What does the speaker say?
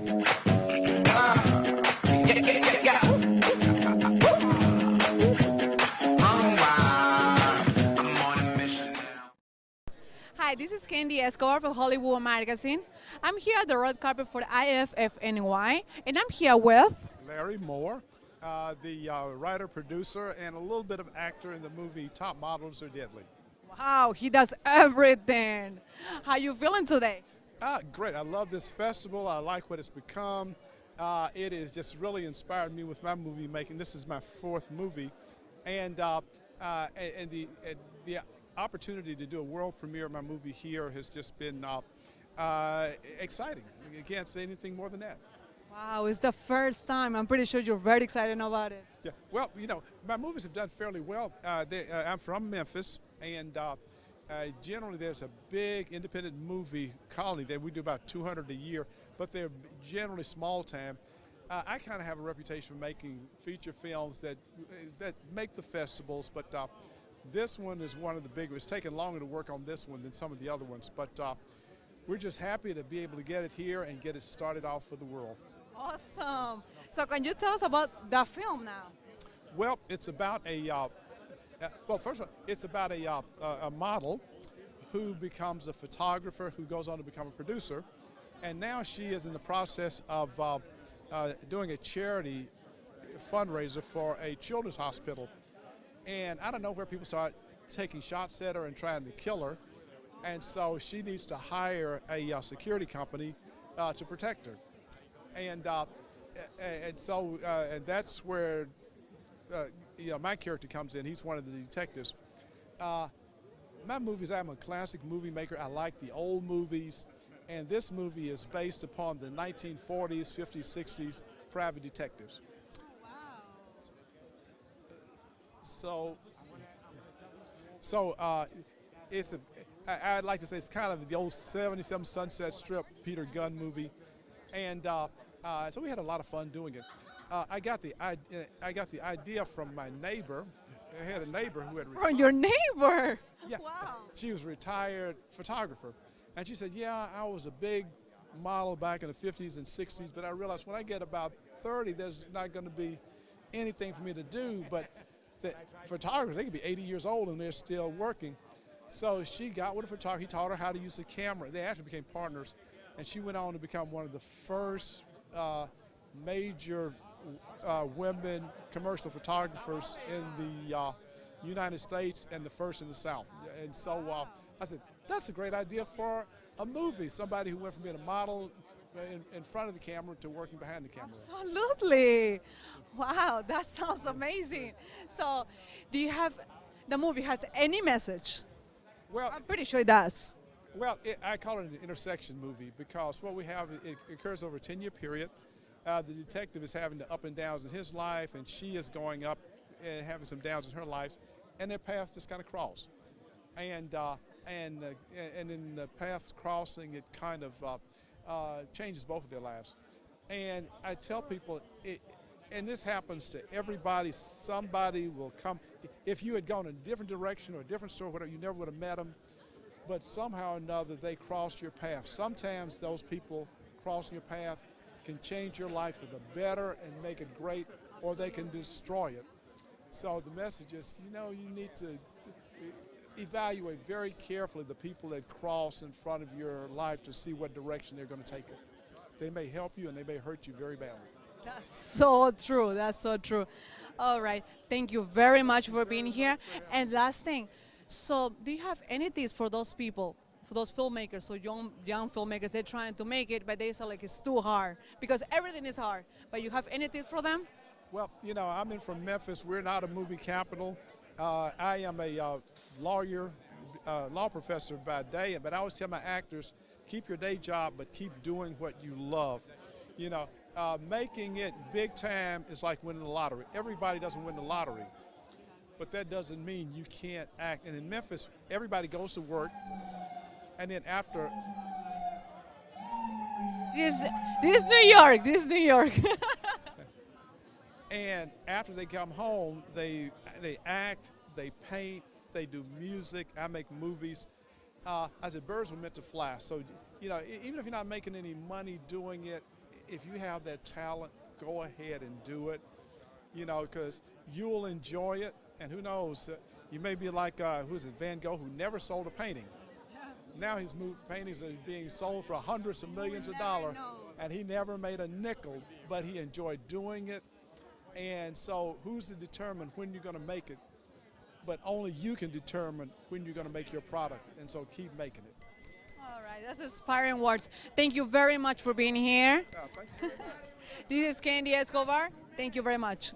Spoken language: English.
Hi, this is Candy Escobar from Hollywood Magazine. I'm here at the red carpet for IFFNY, and I'm here with Larry Moore, the writer, producer, and a little bit of actor in the movie Top Models Are Deadly. Wow, he does everything. How you feeling today? Great. I love this festival. I like what it's become. It has just really inspired me with my movie making. This is my fourth movie, and the opportunity to do a world premiere of my movie here has just been exciting. I can't say anything more than that. Wow, it's the first time. I'm pretty sure you're very excited about it. Yeah. Well, you know, my movies have done fairly well. I'm from Memphis, and generally there's a big independent movie colony there. We do about 200 a year, but they're generally small time. I kind of have a reputation for making feature films that make the festivals, but this one is one of the bigger. It's taken longer to work on this one than some of the other ones, but we're just happy to be able to get it here and get it started off for the world. Awesome. So can you tell us about the film now? Well, it's about well, first of all, it's about a model who becomes a photographer, who goes on to become a producer, and now she is in the process of doing a charity fundraiser for a children's hospital. And I don't know where people start taking shots at her and trying to kill her, and so she needs to hire a security company to protect her. And that's where you know, my character comes in. He's one of the detectives. My movies, I'm a classic movie maker. I like the old movies, and this movie is based upon the 1940s, 50s, 60s private detectives. I'd like to say it's kind of the old 77 Sunset Strip Peter Gunn movie, and so we had a lot of fun doing it. I got the idea from my neighbor. I had a neighbor who had From your neighbor? Yeah. Wow. She was a retired photographer, and she said, "Yeah, I was a big model back in the 50s and 60s, but I realized when I get about 30, there's not going to be anything for me to do, but the photographers, they could be 80 years old and they're still working." So she got with a photographer. He taught her how to use the camera. They actually became partners, and she went on to become one of the first major women commercial photographers in the United States, and the first in the South. And so I said, that's a great idea for a movie. Somebody who went from being a model in front of the camera to working behind the camera. Absolutely. Wow, that sounds amazing. So, do you have, the movie has any message? Well, I'm pretty sure it does. Well, I call it an intersection movie because what we have, it occurs over a 10-year period. The detective is having the up and downs in his life, and she is going up and having some downs in her life, and their paths just kind of cross. And in the paths crossing, it kind of changes both of their lives. And I tell people, and this happens to everybody, somebody will come. If you had gone in a different direction or a different story, whatever, you never would have met them, but somehow or another they crossed your path. Sometimes those people crossing your path can change your life for the better and make it great, or they can destroy it. So the message is, you know, you need to evaluate very carefully the people that cross in front of your life to see what direction they're going to take it. They may help you and they may hurt you very badly. That's so true. That's so true. All right. Thank you very much for being here. And last thing, so do you have any tips for those people, for those filmmakers, so young filmmakers, they're trying to make it, but they say like it's too hard because everything is hard. But you have any tips for them? Well, you know, I'm from Memphis. We're not a movie capital. I am a lawyer, law professor by day, but I always tell my actors, keep your day job, but keep doing what you love. You know, making it big time is like winning the lottery. Everybody doesn't win the lottery, but that doesn't mean you can't act. And in Memphis, everybody goes to work, and then after. This is New York. This is New York. And after they come home, they act, they paint, they do music. I make movies. I said birds were meant to fly. So, you know, even if you're not making any money doing it, if you have that talent, go ahead and do it, you know, because you'll enjoy it. And who knows, you may be like, who is it, Van Gogh, who never sold a painting. Now his paintings are being sold for hundreds of millions of dollars, and he never made a nickel, but he enjoyed doing it. And so who's to determine when you're going to make it? But only you can determine when you're going to make your product, and so keep making it. All right, that's inspiring words. Thank you very much for being here. Thank you very much. This is Candy Escobar. Thank you very much.